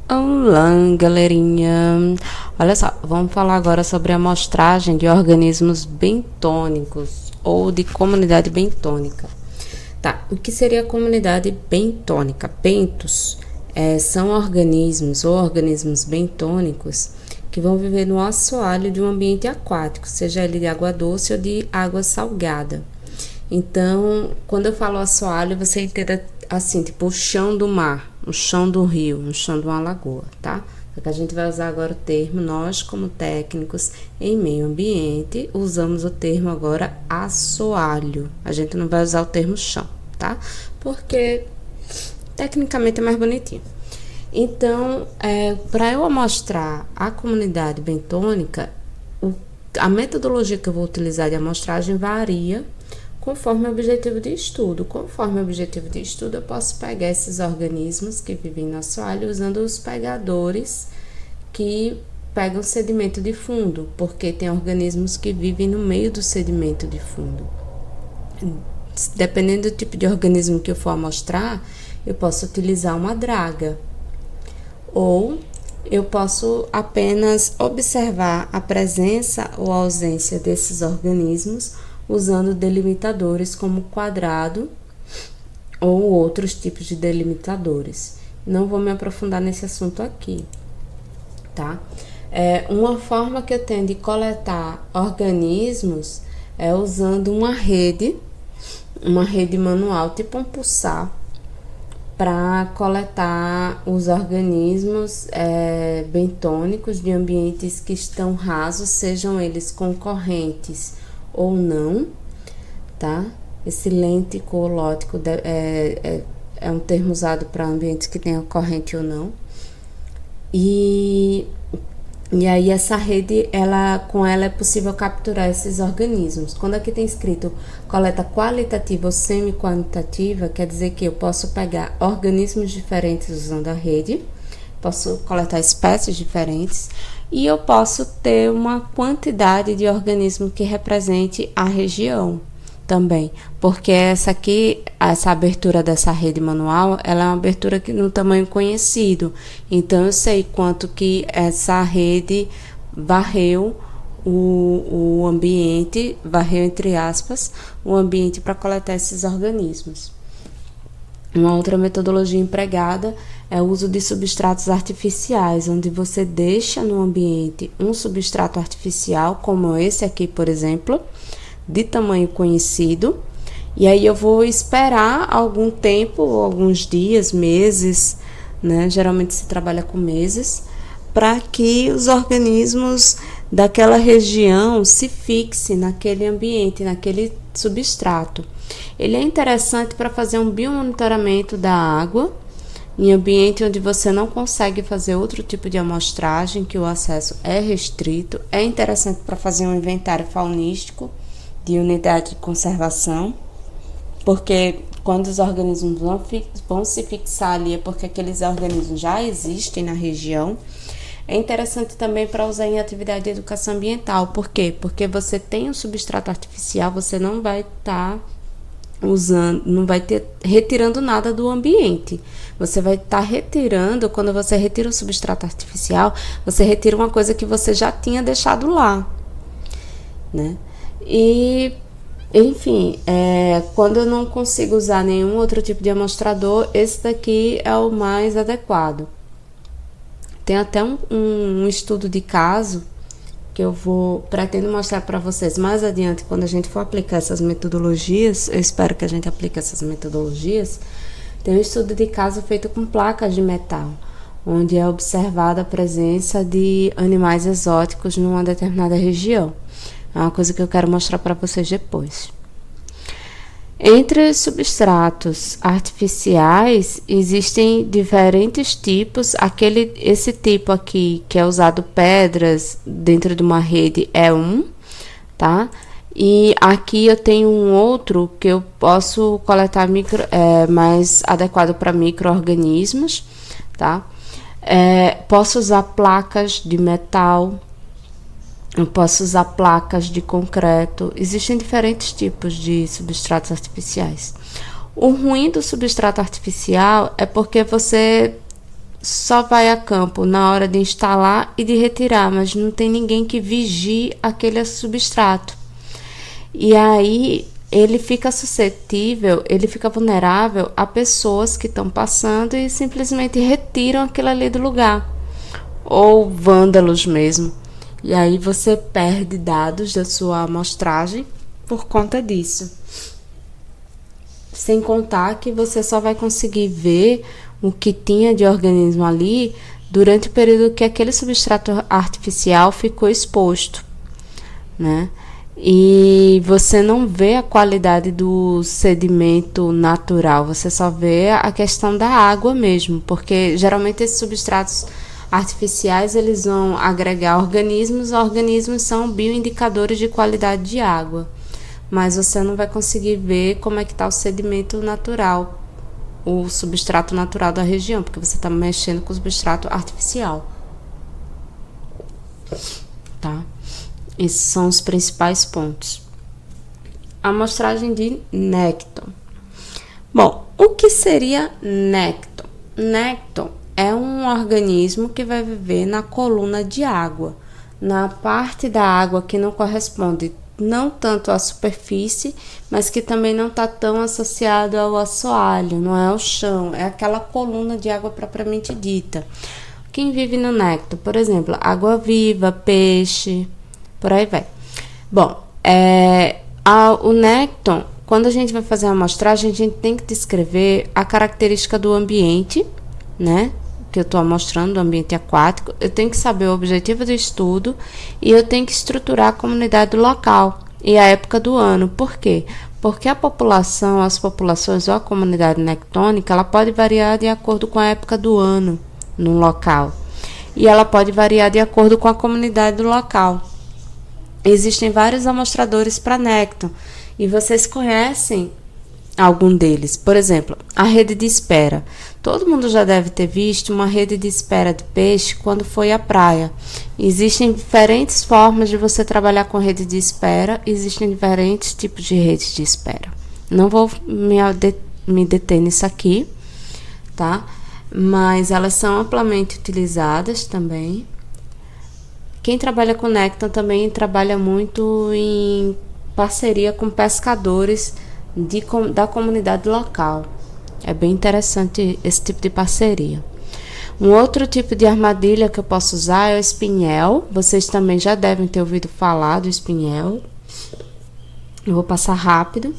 Olá, galerinha! Olha só, vamos falar agora sobre a amostragem de organismos bentônicos ou de comunidade bentônica. Tá, o que seria a comunidade bentônica? Bentos são organismos ou organismos bentônicos que vão viver no assoalho de um ambiente aquático, seja ele de água doce ou de água salgada. Então, quando eu falo assoalho, você entenda assim, tipo o chão do mar, o chão do rio, o chão de uma lagoa, tá? Só que a gente vai usar agora o termo, nós como técnicos em meio ambiente, usamos o termo agora assoalho. A gente não vai usar o termo chão, tá? Porque tecnicamente é mais bonitinho. Então, para eu amostrar a comunidade bentônica, a metodologia que eu vou utilizar de amostragem varia conforme o objetivo de estudo. Conforme o objetivo de estudo, eu posso pegar esses organismos que vivem no assoalho usando os pegadores que pegam sedimento de fundo, porque tem organismos que vivem no meio do sedimento de fundo. Dependendo do tipo de organismo que eu for amostrar, eu posso utilizar uma draga, ou eu posso apenas observar a presença ou a ausência desses organismos usando delimitadores como quadrado ou outros tipos de delimitadores. Não vou me aprofundar nesse assunto aqui, tá? Uma forma que eu tenho de coletar organismos é usando uma rede manual, tipo um pulsar, para coletar os organismos bentônicos de ambientes que estão rasos, sejam eles concorrentes ou não, tá? Esse lêntico ou lótico é um termo usado para ambientes que tenham corrente ou não. E aí essa rede, com ela é possível capturar esses organismos. Quando aqui tem escrito coleta qualitativa ou semi-quantitativa, quer dizer que eu posso pegar organismos diferentes usando a rede, posso coletar espécies diferentes, e eu posso ter uma quantidade de organismos que represente a região também, porque essa abertura dessa rede manual, ela é uma abertura no tamanho conhecido, então eu sei quanto que essa rede varreu o ambiente, varreu entre aspas, o ambiente para coletar esses organismos. Uma outra metodologia empregada é o uso de substratos artificiais, onde você deixa no ambiente um substrato artificial, como esse aqui, por exemplo, de tamanho conhecido, e aí eu vou esperar algum tempo, alguns dias, meses, né? Geralmente se trabalha com meses, para que os organismos daquela região se fixem naquele ambiente, naquele substrato. Ele é interessante para fazer um biomonitoramento da água em ambiente onde você não consegue fazer outro tipo de amostragem, que o acesso é restrito. É interessante para fazer um inventário faunístico de unidade de conservação, porque quando os organismos vão se fixar ali é porque aqueles organismos já existem na região. É interessante também para usar em atividade de educação ambiental. Por quê? Porque você tem um substrato artificial, você não vai estar não vai ter retirando nada do ambiente. Você vai estar retirando, quando você retira o substrato artificial, você retira uma coisa que você já tinha deixado lá, né? E, enfim, quando eu não consigo usar nenhum outro tipo de amostrador, esse daqui é o mais adequado. Tem até um estudo de caso que eu pretendo mostrar para vocês mais adiante, quando a gente for aplicar essas metodologias. Eu espero que a gente aplique essas metodologias. Tem um estudo de caso feito com placas de metal, onde é observada a presença de animais exóticos numa determinada região. É uma coisa que eu quero mostrar para vocês depois. Entre os substratos artificiais existem diferentes tipos. Esse tipo aqui, que é usado pedras dentro de uma rede, é tá? E aqui eu tenho um outro que eu posso coletar mais adequado para micro-organismos, tá? Posso usar placas de metal. Eu posso usar placas de concreto. Existem diferentes tipos de substratos artificiais. O ruim do substrato artificial é porque você só vai a campo na hora de instalar e de retirar, mas não tem ninguém que vigie aquele substrato. E aí ele fica suscetível, ele fica vulnerável a pessoas que estão passando e simplesmente retiram aquilo ali do lugar, ou vândalos mesmo. E aí você perde dados da sua amostragem por conta disso. Sem contar que você só vai conseguir ver o que tinha de organismo ali durante o período que aquele substrato artificial ficou exposto, né? E você não vê a qualidade do sedimento natural, você só vê a questão da água mesmo, porque geralmente esses substratos artificiais eles vão agregar organismos são bioindicadores de qualidade de água, mas você não vai conseguir ver como é que está o sedimento natural, o substrato natural da região, porque você está mexendo com o substrato artificial, tá? Esses são os principais pontos. Amostragem de nécton. Bom, o que seria nécton? Nécton é um organismo que vai viver na coluna de água, na parte da água que não corresponde não tanto à superfície, mas que também não está tão associado ao assoalho, não é ao chão, é aquela coluna de água propriamente dita. Quem vive no nécton, por exemplo, água-viva, peixe, por aí vai. Bom, o nécton, quando a gente vai fazer a amostragem, a gente tem que descrever a característica do ambiente, né? Que eu estou amostrando, do ambiente aquático. Eu tenho que saber o objetivo do estudo e eu tenho que estruturar a comunidade local e a época do ano. Por quê? Porque as populações ou a comunidade nectônica, ela pode variar de acordo com a época do ano no local. E ela pode variar de acordo com a comunidade do local. Existem vários amostradores para nécton e vocês conhecem algum deles. Por exemplo, a rede de espera. Todo mundo já deve ter visto uma rede de espera de peixe quando foi à praia. Existem diferentes formas de você trabalhar com rede de espera, existem diferentes tipos de redes de espera. Não vou me deter nisso aqui, tá? Mas elas são amplamente utilizadas também. Quem trabalha com nécton também trabalha muito em parceria com pescadores da comunidade local. É bem interessante esse tipo de parceria. Um outro tipo de armadilha que eu posso usar é o espinhel. Vocês também já devem ter ouvido falar do espinhel. Eu vou passar rápido.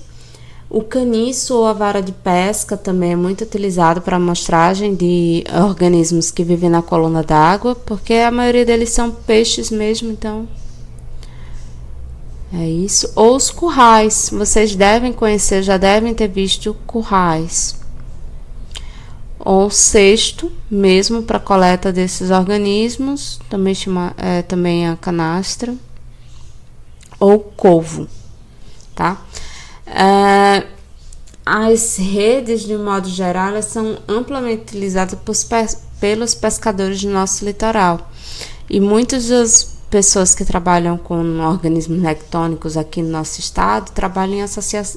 O caniço ou a vara de pesca também é muito utilizado para amostragem de organismos que vivem na coluna d'água, porque a maioria deles são peixes mesmo, então é isso. Ou os currais, vocês devem conhecer, já devem ter visto currais. Ou cesto, mesmo para coleta desses organismos, também a canastra. Ou covo, tá? As redes, de modo geral, elas são amplamente utilizadas pelos pescadores do nosso litoral. E muitas das pessoas que trabalham com organismos nectônicos aqui no nosso estado trabalham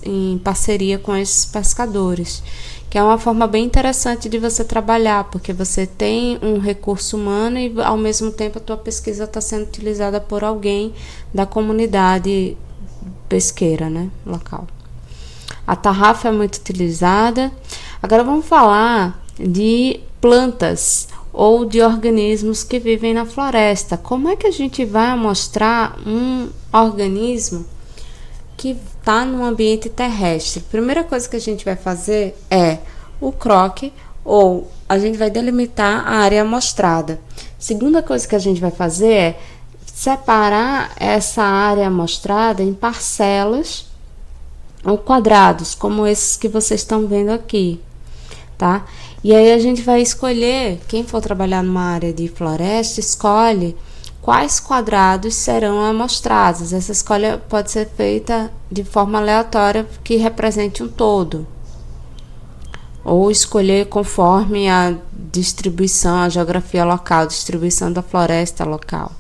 em parceria com esses pescadores, que é uma forma bem interessante de você trabalhar, porque você tem um recurso humano e ao mesmo tempo a tua pesquisa está sendo utilizada por alguém da comunidade pesqueira, né, local. A tarrafa é muito utilizada. Agora vamos falar de plantas ou de organismos que vivem na floresta. Como é que a gente vai amostrar um organismo que está no ambiente terrestre? Primeira coisa que a gente vai fazer é o croque, ou a gente vai delimitar a área amostrada. Segunda coisa que a gente vai fazer é separar essa área amostrada em parcelas ou quadrados, como esses que vocês estão vendo aqui, tá? E aí a gente vai escolher, quem for trabalhar numa área de floresta, escolhe quais quadrados serão amostrados. Essa escolha pode ser feita de forma aleatória, que represente um todo, ou escolher conforme a distribuição, a geografia local, distribuição da floresta local.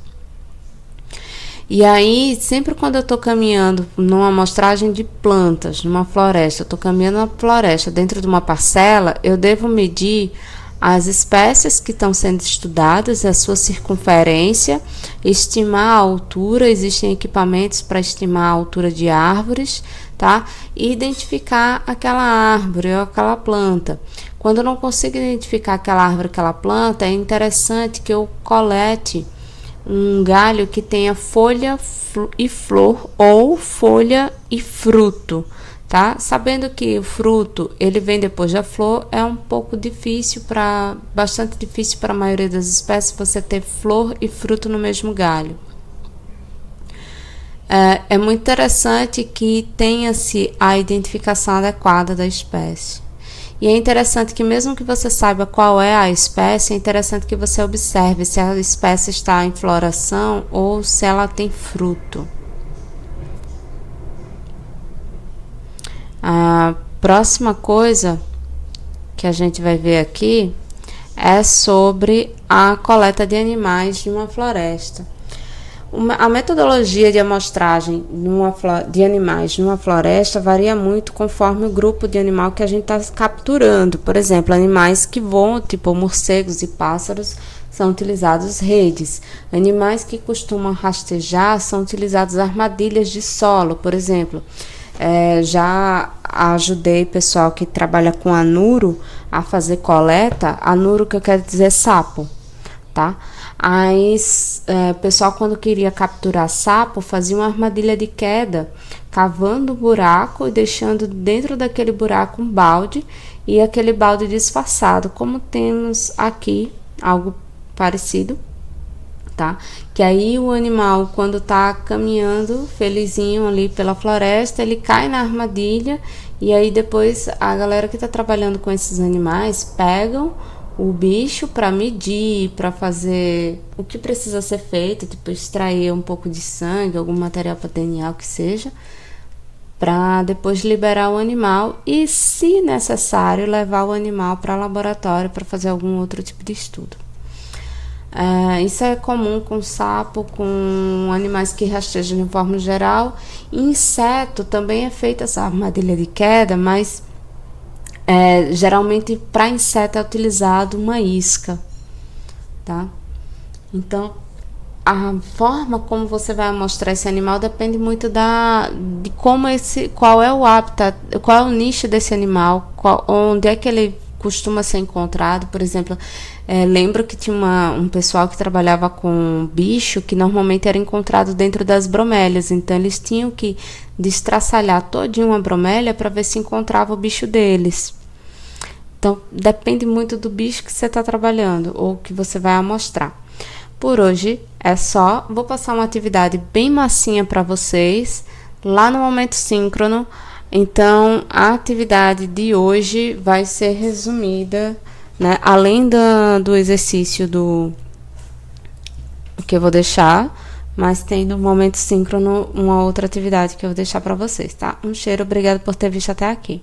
E aí, sempre quando eu estou caminhando numa amostragem de plantas, numa floresta, estou caminhando na floresta dentro de uma parcela, eu devo medir as espécies que estão sendo estudadas, a sua circunferência, estimar a altura, existem equipamentos para estimar a altura de árvores, tá? E identificar aquela árvore ou aquela planta. Quando eu não consigo identificar aquela árvore, aquela planta, é interessante que eu colete um galho que tenha folha e flor ou folha e fruto, tá? Sabendo que o fruto ele vem depois da flor, é um pouco difícil bastante difícil para a maioria das espécies você ter flor e fruto no mesmo galho. É muito interessante que tenha-se a identificação adequada da espécie. E é interessante que mesmo que você saiba qual é a espécie, é interessante que você observe se a espécie está em floração ou se ela tem fruto. A próxima coisa que a gente vai ver aqui é sobre a coleta de animais de uma floresta. A metodologia de amostragem de animais numa floresta varia muito conforme o grupo de animal que a gente está capturando. Por exemplo, animais que voam, tipo morcegos e pássaros, são utilizados redes. Animais que costumam rastejar são utilizados armadilhas de solo, por exemplo. Já ajudei pessoal que trabalha com anuro a fazer coleta. Anuro, que eu quero dizer sapo, tá? Aí, pessoal, quando queria capturar sapo, fazia uma armadilha de queda, cavando um buraco e deixando dentro daquele buraco um balde e aquele balde disfarçado, como temos aqui algo parecido, tá? Que aí o animal, quando tá caminhando felizinho ali pela floresta, ele cai na armadilha e aí depois a galera que tá trabalhando com esses animais pegam o bicho para medir, para fazer o que precisa ser feito, tipo extrair um pouco de sangue, algum material para DNA, o que seja, para depois liberar o animal e, se necessário, levar o animal para laboratório para fazer algum outro tipo de estudo. Isso é comum com sapo, com animais que rastejam de forma geral. Inseto também é feita essa armadilha de queda, mas geralmente para inseto é utilizado uma isca, tá? Então, a forma como você vai mostrar esse animal depende muito de qual é o habitat, qual é o nicho desse animal, onde é que ele costuma ser encontrado. Por exemplo, lembro que tinha um pessoal que trabalhava com bicho que normalmente era encontrado dentro das bromélias, então eles tinham que destraçalhar todinha uma bromélia para ver se encontrava o bicho deles. Então, depende muito do bicho que você está trabalhando ou que você vai amostrar. Por hoje é só. Vou passar uma atividade bem massinha para vocês lá no Momento Síncrono. Então, a atividade de hoje vai ser resumida, né? Além do exercício que eu vou deixar, mas tem no Momento Síncrono uma outra atividade que eu vou deixar para vocês, tá? Um cheiro, obrigado por ter visto até aqui.